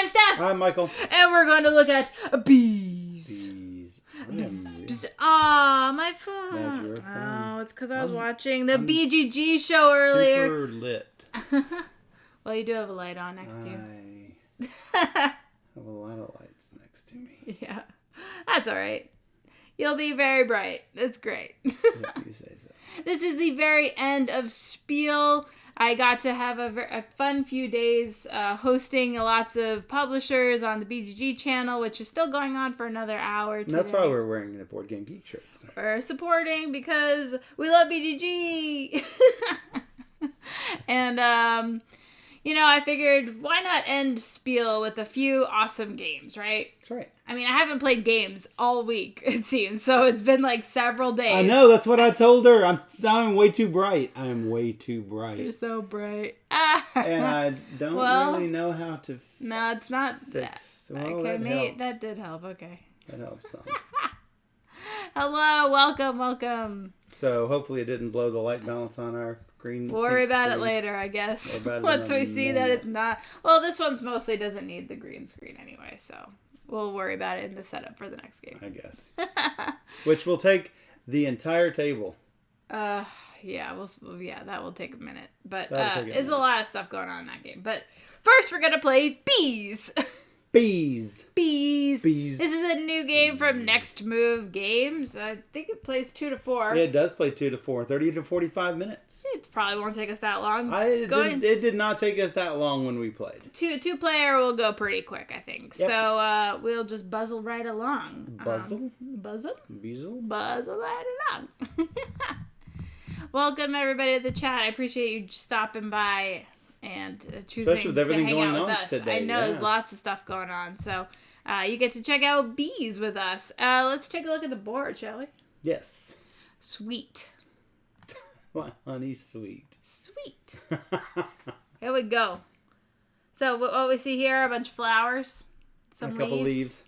Steph. I'm Michael. And we're going to look at Beez. Beez. Aw, my phone. That's your phone. Oh, it's because I was watching the BGG show earlier. Super lit. Well, you do have a light on next to you. I have a lot of lights next to me. Yeah, that's all right. You'll be very bright. It's great. If you say so. This is the very end of Spiel. I got to have a fun few days hosting lots of publishers on the BGG channel, which is still going on for another hour today. That's why we're wearing the Board Game Geek shirts. We're supporting because we love BGG. And, I figured why not end Spiel with a few awesome games, right? That's right. I mean, I haven't played games all week, it seems, so it's been like several days. I know, that's what I told her. I'm way too bright. I am way too bright. You're so bright. And I don't really know how to No, it's not fix. that. Well, Okay, that helps. that did help. Okay. That helps some. Hello, welcome. So hopefully it didn't blow the light balance on our green. Worry about it later, I guess. Once we see that it's not. Well, this one's mostly doesn't need the green screen anyway, so we'll worry about it in the setup for the next game. I guess. Which will take the entire table. Yeah, that will take a minute. But There's a lot of stuff going on in that game. But first we're gonna play Beez. Beez. Beez. Beez. This is a new game from Next Move Games. I think it plays 2 to 4. Yeah, it does play 2 to 4, 30 to 45 minutes. It probably won't take us that long. It did not take us that long when we played. Two player will go pretty quick, I think. Yep. So we'll just buzzle right along. Buzzle? Buzzle? Beezle? Buzzle right along. Welcome everybody to the chat. I appreciate you stopping by and choosing Especially with everything to hang going out with on us. today. I know there's lots of stuff going on, so you get to check out Beez with us. Let's take a look at the board, shall we? Yes. Sweet. Honey sweet. Sweet. Here we go. So what we see here are a bunch of flowers, some a couple leaves.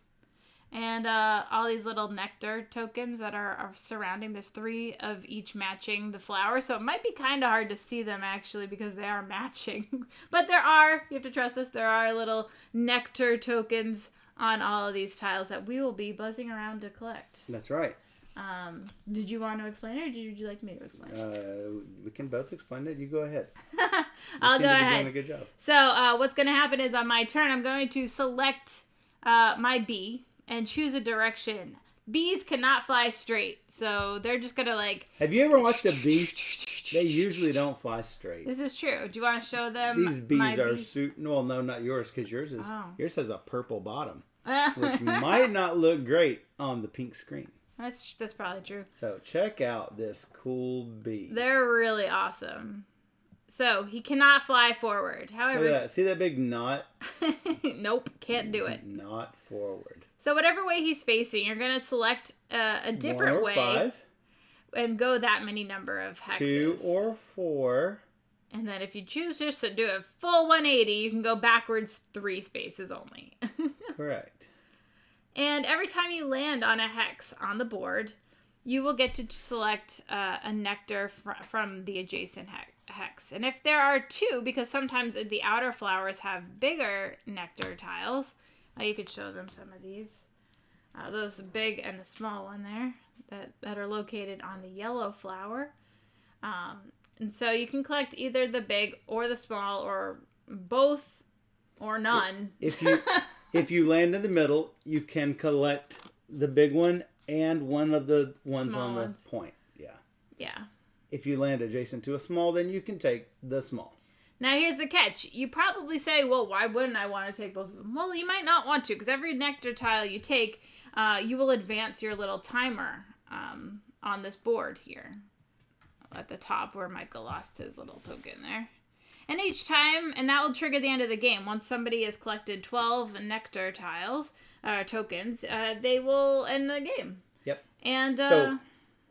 And all these little nectar tokens that are surrounding. There's 3 of each matching the flower. So it might be kind of hard to see them, actually, because they are matching. But you have to trust us, there are little nectar tokens on all of these tiles that we will be buzzing around to collect. That's right. Did you want to explain it, or would you like me to explain it? We can both explain it. You go ahead. I'll go ahead. Doing a good job. So what's going to happen is on my turn, I'm going to select my bee and choose a direction. Bees cannot fly straight, so they're just gonna Have you ever watched a bee? They usually don't fly straight. This is true. Do you want to show them? These bees are well, no, not yours, because yours has a purple bottom, which might not look great on the pink screen. That's probably true. So check out this cool bee. They're really awesome. So he cannot fly forward. However, look at that. See that big knot? Nope, can't do it. Not forward. So whatever way he's facing, you're going to select a different way. 5. And go that many number of hexes. 2 or 4. And then if you choose just to do a full 180, you can go backwards 3 spaces only. Correct. And every time you land on a hex on the board, you will get to select a nectar from the adjacent hex. And if there are 2, because sometimes the outer flowers have bigger nectar tiles, you could show them some of these. Those big and the small one there that are located on the yellow flower. And so you can collect either the big or the small or both or none. If you land in the middle, you can collect the big one and one of the ones on the point. Yeah. Yeah. If you land adjacent to a small, then you can take the small. Now, here's the catch. You probably say, well, why wouldn't I want to take both of them? Well, you might not want to, because every nectar tile you take, you will advance your little timer on this board here at the top where Michael lost his little token there. And each time, and that will trigger the end of the game. Once somebody has collected 12 nectar tiles, tokens, they will end the game. Yep. And so,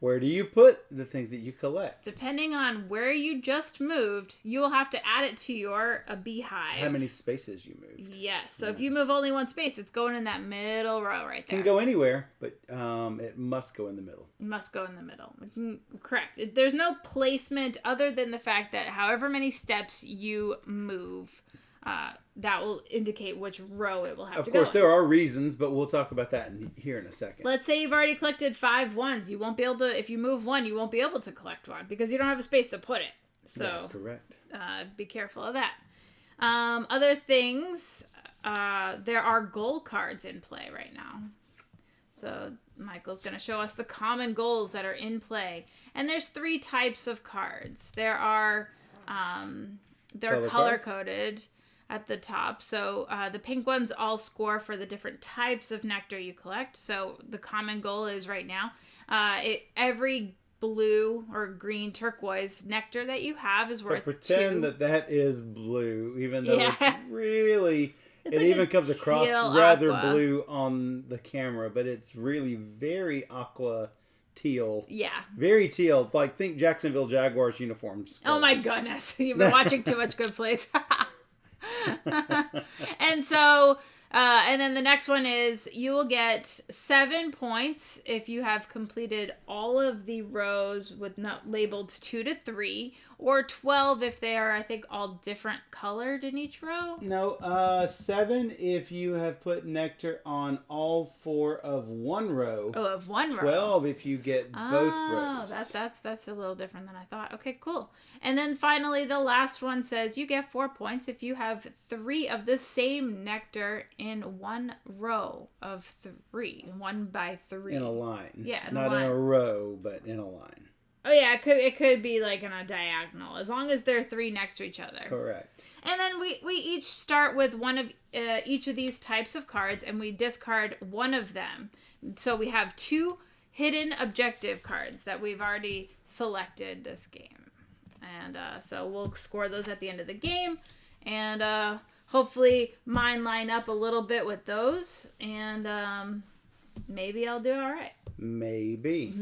where do you put the things that you collect? Depending on where you just moved, you will have to add it to your beehive. How many spaces you moved. Yes. So if you move only 1 space, it's going in that middle row right there. It can go anywhere, but it must go in the middle. It must go in the middle. Correct. There's no placement other than the fact that however many steps you move, that will indicate which row it will have to go. Of course, there are reasons, but we'll talk about that here in a second. Let's say you've already collected 5 ones. You won't be able to, if you move one, you won't be able to collect one because you don't have a space to put it. So that's correct. Be careful of that. Other things, there are goal cards in play right now. So Michael's going to show us the common goals that are in play. And there's 3 types of cards. They're color-coded at the top. So the pink ones all score for the different types of nectar you collect. So the common goal is right now, every blue or green turquoise nectar that you have is worth 2. Pretend that is blue, even though it's really... It like even comes across rather aqua. blue on the camera, but it's really very aqua teal. Yeah. Very teal. Like, think Jacksonville Jaguars uniforms. Oh my goodness. You've been watching too much Good Place. And so, and then the next one is you will get 7 points if you have completed all of the rows with not labeled 2 to 3, or 12 if they are, I think, all different colored in each row. No, 7 if you have put nectar on all 4 of one row. Oh, of one row. 12 if you get both rows. Oh, that's a little different than I thought. Okay, cool. And then finally, the last one says you get 4 points if you have 3 of the same nectar in one row of 3, 1 by 3. In a line. Yeah, not in a row, but in a line. Oh yeah, it could be like in a diagonal, as long as they're 3 next to each other. Correct. And then we each start with one of each of these types of cards, and we discard one of them. So we have 2 hidden objective cards that we've already selected this game. And so we'll score those at the end of the game. And hopefully mine line up a little bit with those. And maybe I'll do all right. Maybe.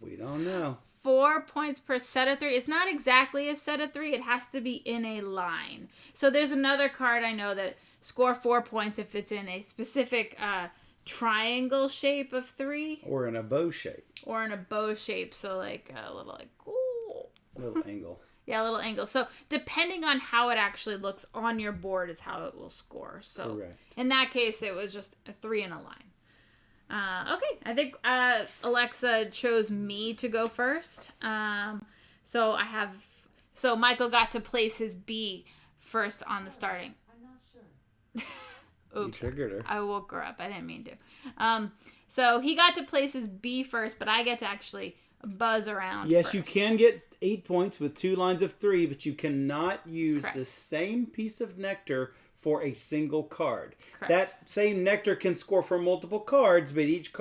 We don't know. 4 points per set of 3. It's not exactly a set of 3. It has to be in a line. So there's another card I know that score 4 points if it's in a specific triangle shape of 3. Or in a bow shape. So like a little like, ooh. Little angle. Yeah, a little angle. So depending on how it actually looks on your board is how it will score. So correct. In that case, it was just a 3 in a line. Okay, I think Alexa chose me to go first. So Michael got to place his B first on the starting. I'm not sure. Oops. You triggered her. I woke her up. I didn't mean to. So he got to place his B first, but I get to actually buzz around Yes, first. you can get 8 points with 2 lines of 3, but you cannot use Correct. the same piece of nectar for a single card. Correct. That same nectar can score for multiple cards, but each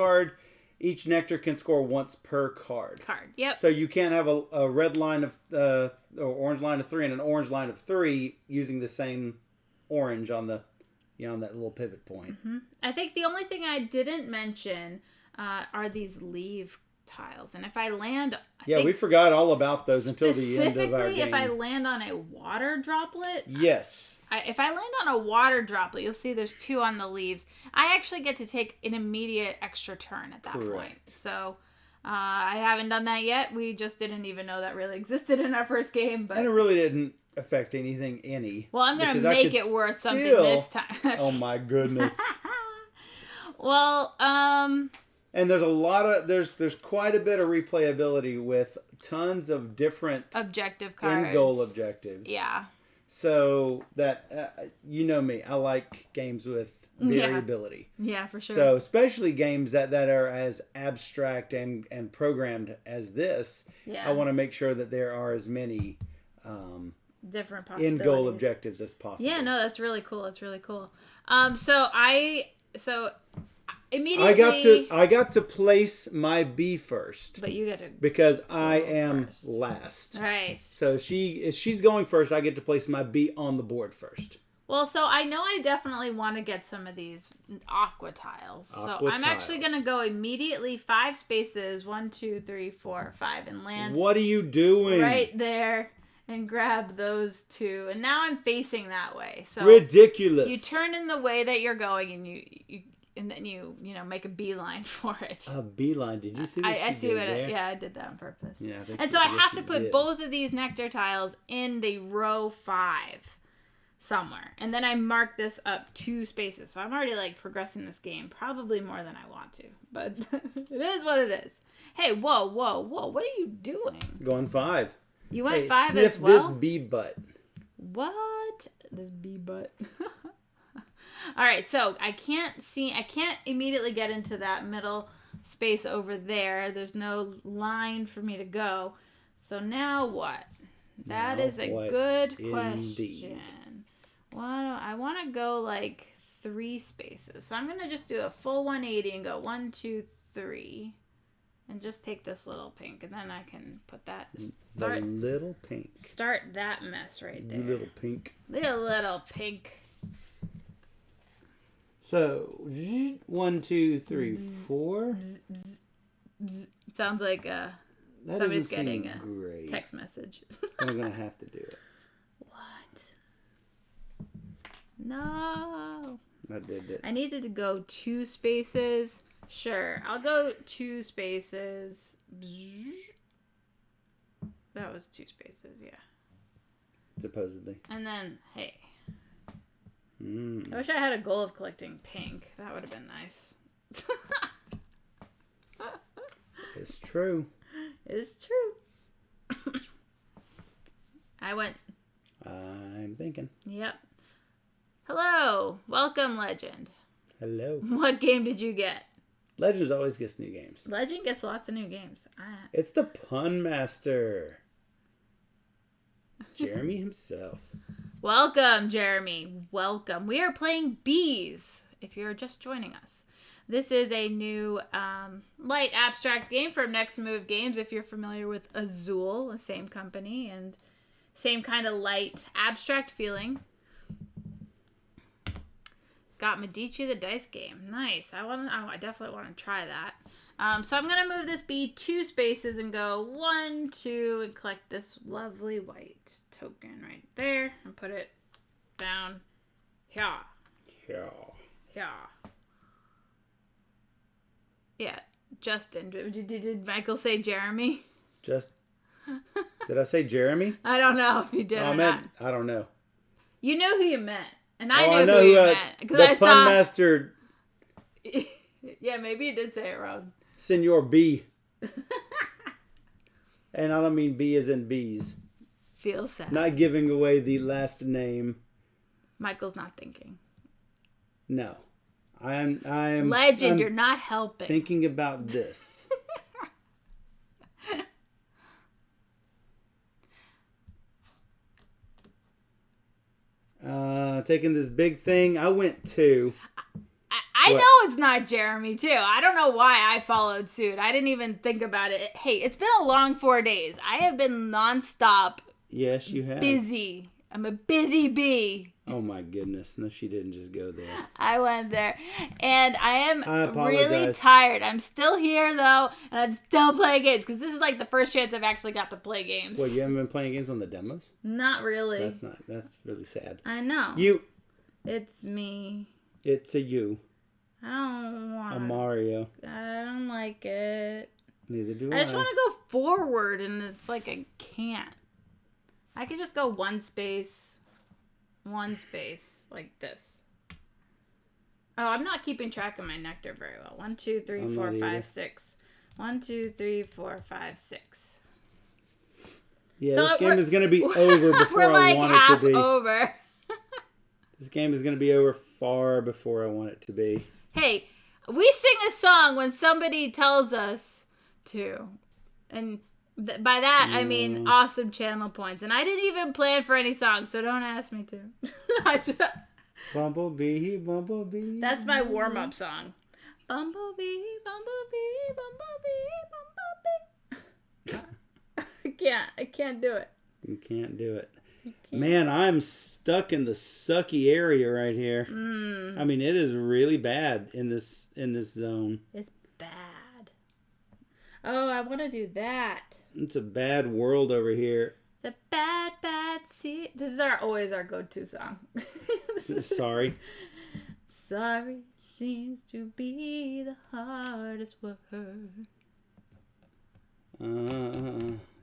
nectar can score once per card. Yep. So you can't have a red line of or orange line of 3 and an orange line of 3 using the same orange on the on that little pivot point. Mm-hmm. I think the only thing I didn't mention are these leave tiles, and if I land, we forgot all about those until the end of our game. Specifically, if I land on a water droplet, yes. If I land on a water droplet, you'll see there's 2 on the leaves. I actually get to take an immediate extra turn at that point. So I haven't done that yet. We just didn't even know that really existed in our first game. But and it really didn't affect anything any. Well, I'm going to make it worth something this time. Oh my goodness. Well, and there's quite a bit of replayability with tons of different objective cards. end goal objectives. Yeah. So that, you know me, I like games with variability. Yeah, for sure. So especially games that are as abstract and programmed as this, I want to make sure that there are as many different possibilities. end goal objectives as possible. Yeah, no, that's really cool. So immediately I got to place my B first. But you get to because I am first. Last. Right. So if she's going first, I get to place my B on the board first. Well, so I know I definitely want to get some of these aqua tiles. I'm actually going to go immediately 5 spaces, 1, 2, 3, 4, 5, and land. What are you doing? Right there. And grab those 2. And now I'm facing that way. So ridiculous. You turn in the way that you're going, and then you make a beeline for it. A beeline? Did you see what I see what I did that on purpose. Yeah. And so I have to put both of these nectar tiles in the row 5. somewhere. And then I mark this up 2 spaces. So I'm already like progressing this game probably more than I want to. But it is what it is. Hey, whoa. What are you doing? Going 5. You went Hey, 5 sniff as well? this bee butt. What? This bee butt. All right, so I can't immediately get into that middle space over there. There's no line for me to go. So now what? That is a good question. I want to go like 3 spaces. So I'm going to just do a full 180 and go 1, 2, 3. And just take this little pink. And then I can put that. The little pink. Start that mess right there. Little pink. Little pink. So, 1, 2, 3, 4. Sounds like somebody's getting a great. text message. I'm going to have to do it. What? No. I did it. I needed to go 2 spaces. Sure, I'll go 2 spaces. That was 2 spaces, yeah. Supposedly. And then, hey. I wish I had a goal of collecting pink. That would have been nice. It's true. It's true. I'm thinking. Yep. Hello. Welcome, Legend. Hello. What game did you get? Legends always gets new games. Legend gets lots of new games. It's the Pun Master. Jeremy himself. Welcome, Jeremy. Welcome. We are playing Beez, if you're just joining us. This is a new light abstract game from Next Move Games, if you're familiar with Azul, the same company, and same kind of light abstract feeling. Got Medici the dice game. Nice. I definitely want to try that. So I'm going to move this bee 2 spaces and go 1, 2, and collect this lovely white token right there and put it down here. Yeah, Justin. Did Michael say Jeremy? Did I say Jeremy? I don't know if you did or not. I don't know. You know who you meant. And I know who you meant. Because I saw... Pun Master... Yeah, maybe you did say it wrong. Senor B. And I don't mean B as in bees. Feels sad. Not giving away the last name. Michael's not thinking. No. I am Legend, you're not helping. Thinking about this. Taking this big thing. I went 2. I know it's not Jeremy, too. I don't know why I followed suit. I didn't even think about it. Hey, it's been a long 4 days. I have been nonstop. Yes, you have. Busy. I'm a busy bee. Oh, my goodness. No, she didn't just go there. I went there. And I am really tired. I'm still here, though, and I'm still playing games, because this is like the first chance I've actually got to play games. What, you haven't been playing games on the demos? Not really. That's really sad. I know. It's me. It's a you. I don't want a Mario. I don't like it. Neither do I. I just want to go forward, and it's like I can't. I can just go 1 space, like this. Oh, I'm not keeping track of my nectar very well. 1, 2, 3, 4, 5, 6. 1, 2, 3, 4, 5, 6. Yeah, so this game is going to be over before I want it to be. We're like half over. This game is going to be over far before I want it to be. Hey, we sing a song when somebody tells us to. And by that, I mean awesome channel points. And I didn't even plan for any songs, so don't ask me to. I just... Bumblebee, bumblebee. That's my warm-up song. Bumblebee, bumblebee, bumblebee. I can't do it. You can't do it. Man, I'm stuck in the sucky area right here. I mean, it is really bad in this zone. It's bad. Oh, I want to do that. It's a bad world over here. The bad sea. This is always our go-to song. Sorry. Sorry seems to be the hardest word.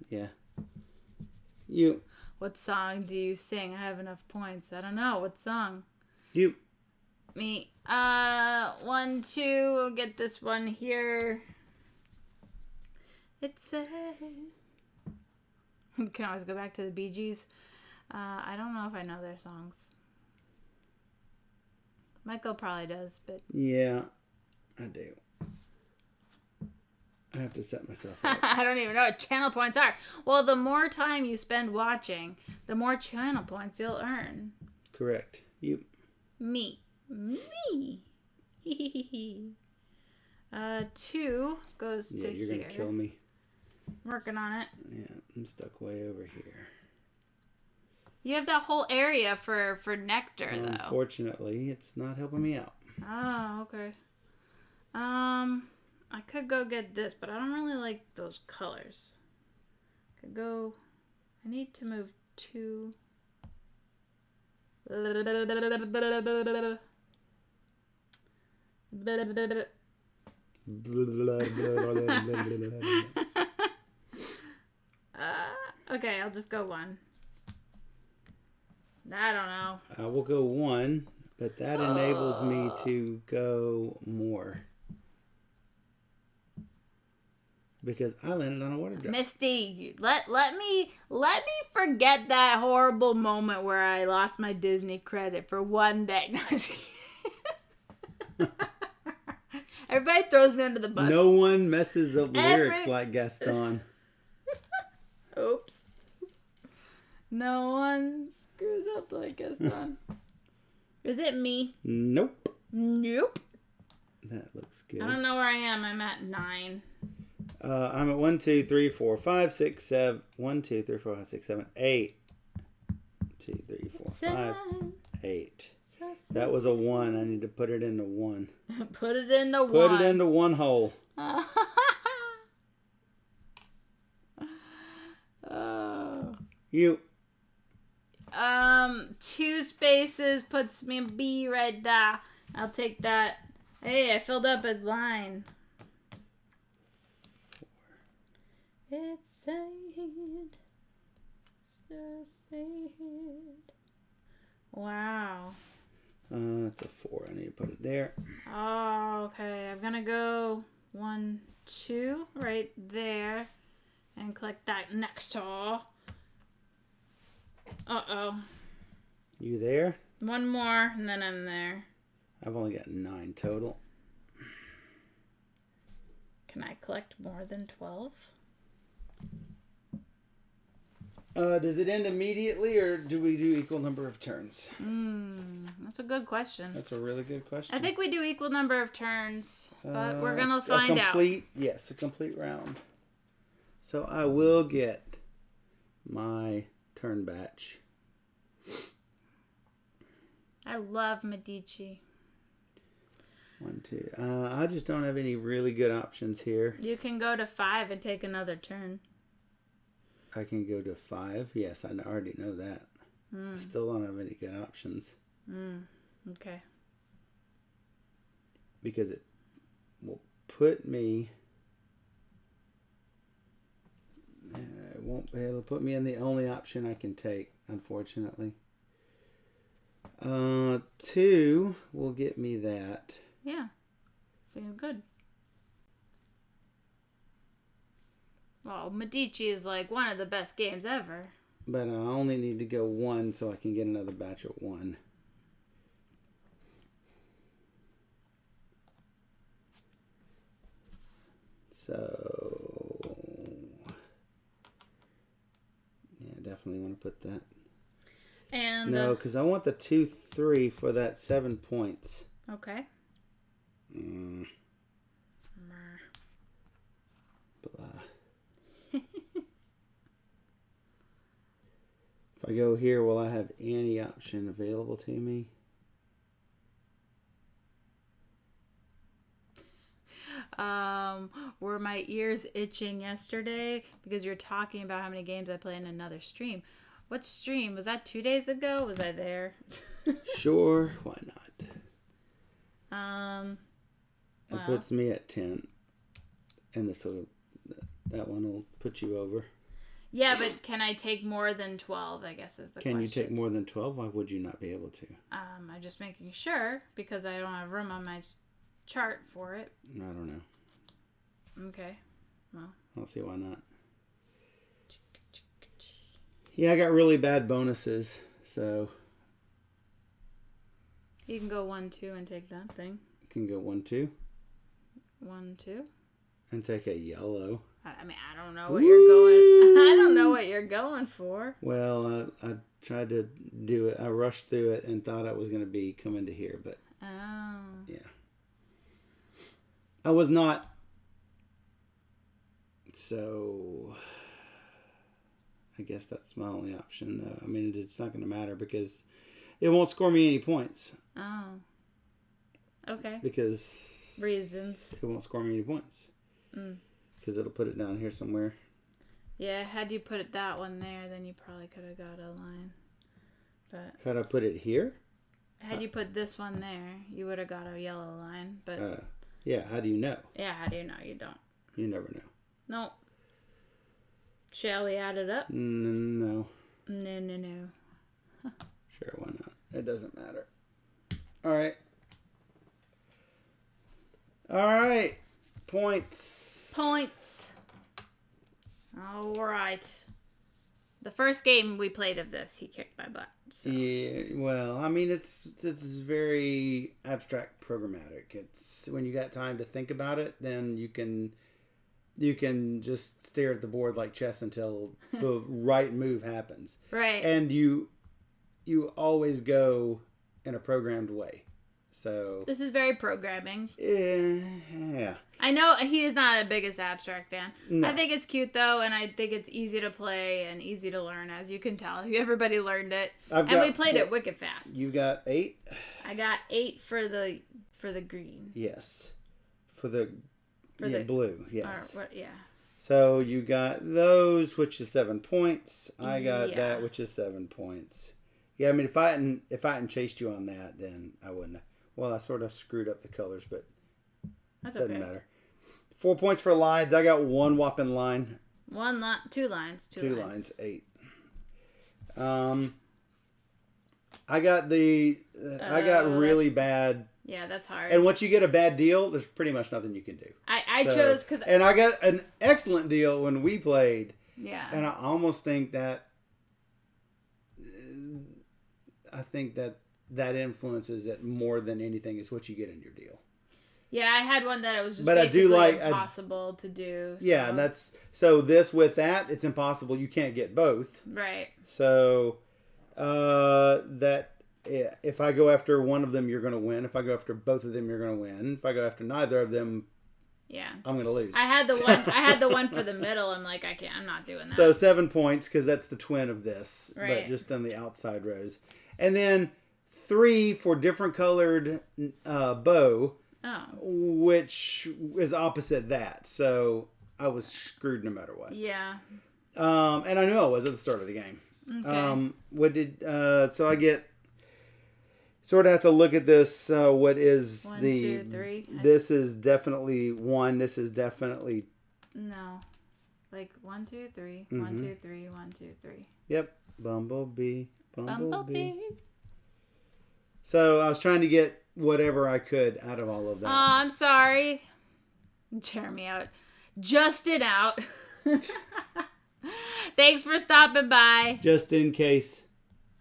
Yeah. What song do you sing? I have enough points. I don't know. What song? You. Me. 1, 2. We'll get this one here. It's a... We can always go back to the Bee Gees. I don't know if I know their songs. Michael probably does, but... Yeah, I do. I have to set myself up. I don't even know what channel points are. Well, the more time you spend watching, the more channel points you'll earn. Correct. You. Me. 2 goes to Yeah, you're here. going to kill me. Working on it. Yeah, I'm stuck way over here. You have that whole area for nectar, though. Unfortunately, it's not helping me out. Oh, okay. I could go get this, but I don't really like those colors. Could go... I need to move 2... Okay, I'll just go 1. I don't know. I will go 1, but that enables me to go more. Because I landed on a water drop. Misty, let me forget that horrible moment where I lost my Disney credit for one day. No, I'm just kidding. Everybody throws me under the bus. No one messes up lyrics like Gaston. Oops. No one screws up like Gaston. Is it me? Nope. Nope. That looks good. I don't know where I am. I'm at 9. I'm at 1, 2, 3, 4, 5, 6, 7. 1, 2, 3, 4, 5, 6, 7, 8. 2, 3, 4, 5, 8. So That was a 1. I need to put it into 1. Put it into 1. Put it into 1 hole. Oh. You. 2 spaces puts me in B right there. I'll take that. Hey, I filled up a line. It's sad, so sad. Wow. That's a 4. I need to put it there. Oh, okay. I'm gonna go 1, 2 right there, and collect that next to. Uh-oh. You there? 1 more, and then I'm there. I've only got 9 total. Can I collect more than 12? Does it end immediately, or do we do equal number of turns? That's a good question. That's a really good question. I think we do equal number of turns, but we're gonna find out. Yes, a complete round. So I will get my turn batch. I love Medici. 1, 2. I just don't have any really good options here. You can go to 5 and take another turn. I can go to 5. Yes, I already know that. I still don't have any good options. Okay. Because it will put me... It'll put me in the only option I can take, unfortunately. 2 will get me that. Yeah. So you're good. Well, Medici is like one of the best games ever. But I only need to go 1 so I can get another batch of 1. So... yeah, definitely want to put that. And No, because I want the 2, 3 for that 7 points. okay. Blah. If I go here, will I have any option available to me? Were my ears itching yesterday because you're talking about how many games I play in another stream? What stream? Was that 2 days ago? Was I there? Sure, why not? That Well. puts me at 10. And that one will put you over. Yeah, but can I take more than 12, I guess is the question. Can you take more than 12? Why would you not be able to? I'm just making sure because I don't have room on my chart for it. I don't know. Okay. Well. I don't see why not. Yeah, I got really bad bonuses, so... You can go 1, 2 and take that thing. You can go 1, 2. 1, 2. And take a yellow. I mean, I don't know what you're going... I don't know what you're going for. Well, I tried to do it. I rushed through it and thought I was going to be coming to here, but... Oh. Yeah. I was not... So... I guess that's my only option, though. I mean, it's not going to matter because it won't score me any points. Oh. Okay. Because... Reasons. It won't score me any points. Because it'll put it down here somewhere. Yeah, had you put that one there, then you probably could have got a line. But had I put it here? Had you put this one there, you would have got a yellow line. But yeah, how do you know? Yeah, how do you know? You don't. You never know. No. Shall we add it up? No. No. Sure, why not? It doesn't matter. All right. Points. All right. The first game we played of this, he kicked my butt. So. Yeah, well, I mean, it's very abstract programmatic. It's when you got time to think about it, then you can just stare at the board like chess until the right move happens. Right. And you always go in a programmed way. So this is very programming. Yeah. I know he is not a biggest abstract fan. No. I think it's cute though, and I think it's easy to play and easy to learn, as you can tell. Everybody learned it, and we played it wicked fast. You got 8. I got 8 for the green. Yes, for the blue. Yes. Yeah. So you got those, which is 7 points. I got that, which is 7 points. Yeah, I mean, if I hadn't chased you on that, then I wouldn't have. Well, I sort of screwed up the colors, but it doesn't matter. 4 points for lines. I got 1 whopping line. 2 lines. 2 lines. 8. I got really bad. Yeah, that's hard. And once you get a bad deal, there's pretty much nothing you can do. I chose because... And I got an excellent deal when we played. Yeah. And I almost think that... that influences it more than anything is what you get in your deal. Yeah, I had one that it was just impossible to do. So. Yeah, and that's... So this with that, it's impossible. You can't get both. Right. So if I go after one of them, you're going to win. If I go after both of them, you're going to win. If I go after neither of them, I'm going to lose. I had the one for the middle. I'm like, I'm not doing that. So 7 points because that's the twin of this, right. But just on the outside rows. And then 3 for different colored bow, which is opposite that. So I was screwed no matter what. Yeah. And I knew I was at the start of the game. Okay. So I get... Sort of have to look at this. What is 1, 2, 3? This is definitely 1. This is definitely... No. Like 1, 2, 3. 1, 2, 3. 1, 2, 3. Yep. Bumblebee. So I was trying to get whatever I could out of all of that. Oh, I'm sorry. Jeremy out. Justin out. Thanks for stopping by. Just in case.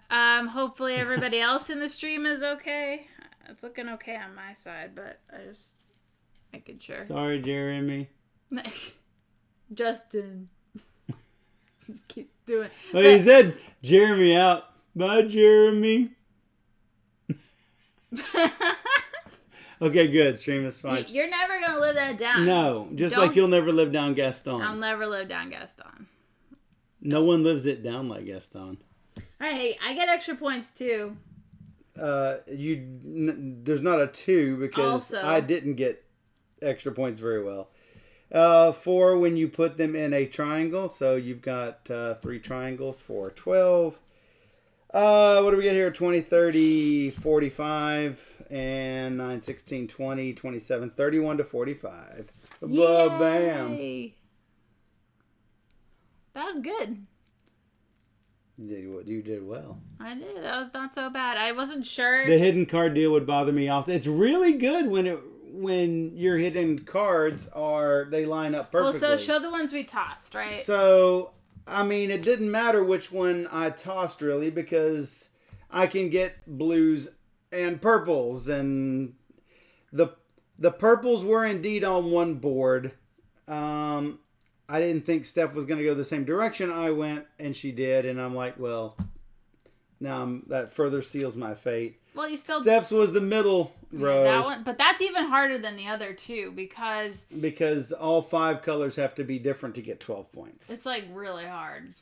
Hopefully everybody else in the stream is okay. It's looking okay on my side, but I just making sure. Sorry, Jeremy. Justin. Keep doing. Well, he said Jeremy out. Bye, Jeremy. Okay, good. Stream is fine. You're never gonna live that down. No, like you'll never live down Gaston. I'll never live down Gaston. No one lives it down like Gaston. Hey, I get extra points too. There's not a 2 because also, I didn't get extra points very well. 4 when you put them in a triangle. So you've got 3 triangles for 12. What do we get here? 20, 30, 45, and 9, 16, 20, 27, 31 to 45. Bam. That was good. You did well. I did. That was not so bad. I wasn't sure. The hidden card deal would bother me also. It's really good when your hidden cards they line up perfectly. Well, so show the ones we tossed, right? So, I mean, it didn't matter which one I tossed really because I can get blues and purples, and the purples were indeed on one board. I didn't think Steph was going to go the same direction I went, and she did, and I'm like, well, now that further seals my fate. Well, you still... Steph's was the middle row. That one, but that's even harder than the other two because all 5 colors have to be different to get 12 points. It's like really hard.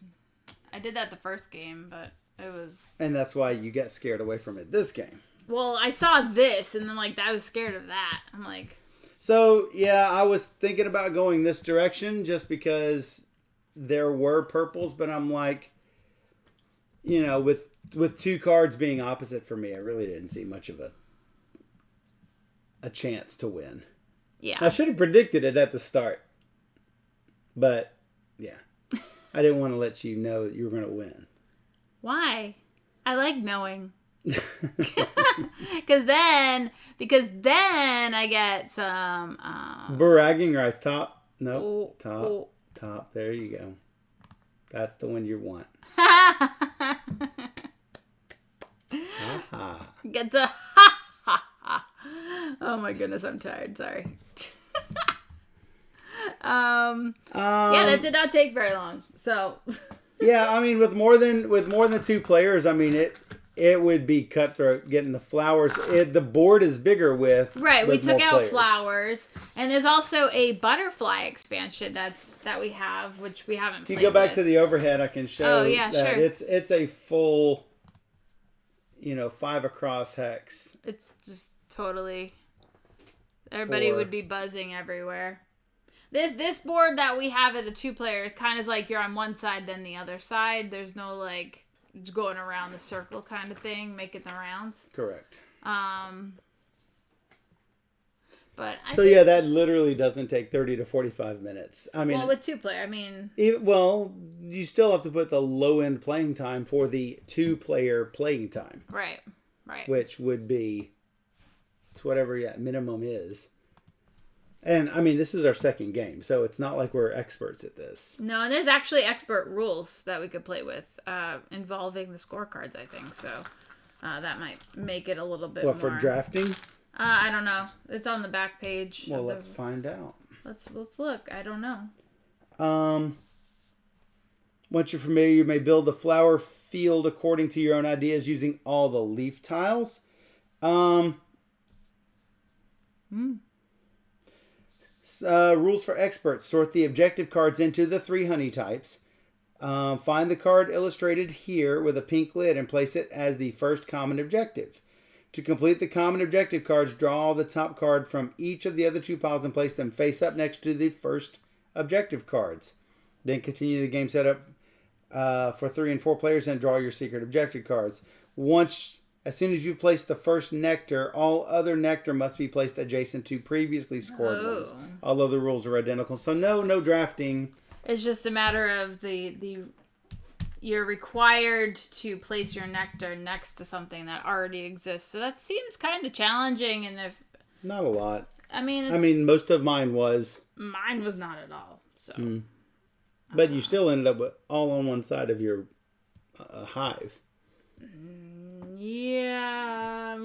I did that the first game, but it was... And that's why you get scared away from it this game. Well, I saw this, and then I was scared of that. I'm like... So, yeah, I was thinking about going this direction just because there were purples, but I'm like, with 2 cards being opposite for me, I really didn't see much of a chance to win. Yeah. I should have predicted it at the start. But, yeah. I didn't want to let you know that you were going to win. Why? I like knowing. Because then I get some bragging rights. Top. Nope. Top. There you go. That's the one you want. Get the oh my goodness, I'm tired. Sorry. Yeah, that did not take very long. So yeah, I mean, with more than 2 players, I mean it would be cutthroat getting the flowers. The board is bigger with we took out players. Flowers, and there's also a butterfly expansion that we have, which we haven't. If you go back to the overhead, I can show. Oh yeah, that sure. It's a full, 5 across hex. It's just totally. Everybody 4. would be buzzing everywhere. This board that we have as a 2-player kind of like you're on one side, then the other side. There's no going around the circle kind of thing, making the rounds. Correct. But yeah, that literally doesn't take 30 to 45 minutes. I mean, with 2-player, I mean, you still have to put the low end playing time for the 2-player playing time. Right. Which would be, it's whatever minimum is. And I mean, this is our second game, so it's not like we're experts at this. No, and there's actually expert rules that we could play with involving the scorecards, I think. So that might make it a little bit more. For drafting? I don't know. It's on the back page. Well, let's find out. Let's look. I don't know. Once you're familiar, you may build the flower field according to your own ideas using all the leaf tiles. Rules for experts. Sort the objective cards into the 3 honey types. Find the card illustrated here with a pink lid and place it as the first common objective. To complete the common objective cards, draw the top card from each of the other 2 piles and place them face up next to the first objective cards. Then continue the game setup for 3 and 4 players and draw your secret objective cards. As soon as you place the first nectar, all other nectar must be placed adjacent to previously scored ones. Although the rules are identical. So no drafting. It's just a matter of you're required to place your nectar next to something that already exists. So that seems kind of challenging. And not a lot. I mean, most of mine was. Mine was not at all. So. But you still ended up with all on one side of your hive. Yeah.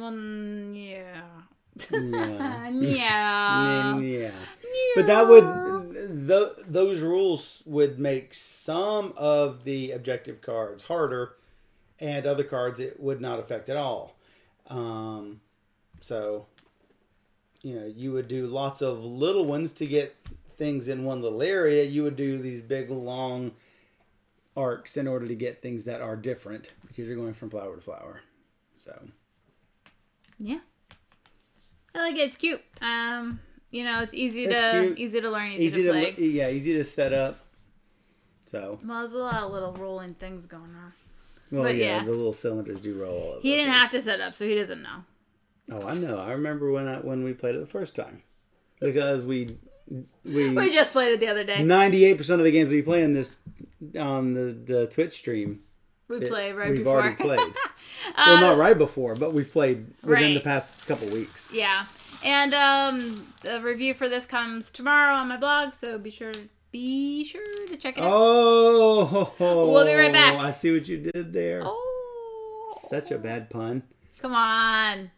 Yeah. Yeah. But that would those rules would make some of the objective cards harder, and other cards it would not affect at all. So, you would do lots of little ones to get things in one little area. You would do these big long arcs in order to get things that are different because you're going from flower to flower. So, yeah. I like it. It's cute. It's easy to learn, easy to play. Easy to set up. So. Well, there's a lot of little rolling things going on. Well, but yeah, the little cylinders do roll all over. He didn't have to set up, so he doesn't know. Oh, I know. I remember when we played it the first time, because we just played it the other day. 98% of the games we play in this on the Twitch stream. We played right we've before. We've already played. Well, not right before, but we've played within the past couple weeks. Yeah. And the review for this comes tomorrow on my blog, so be sure to check it out. Oh, we'll be right back. I see what you did there. Oh, Such a bad pun. Come on.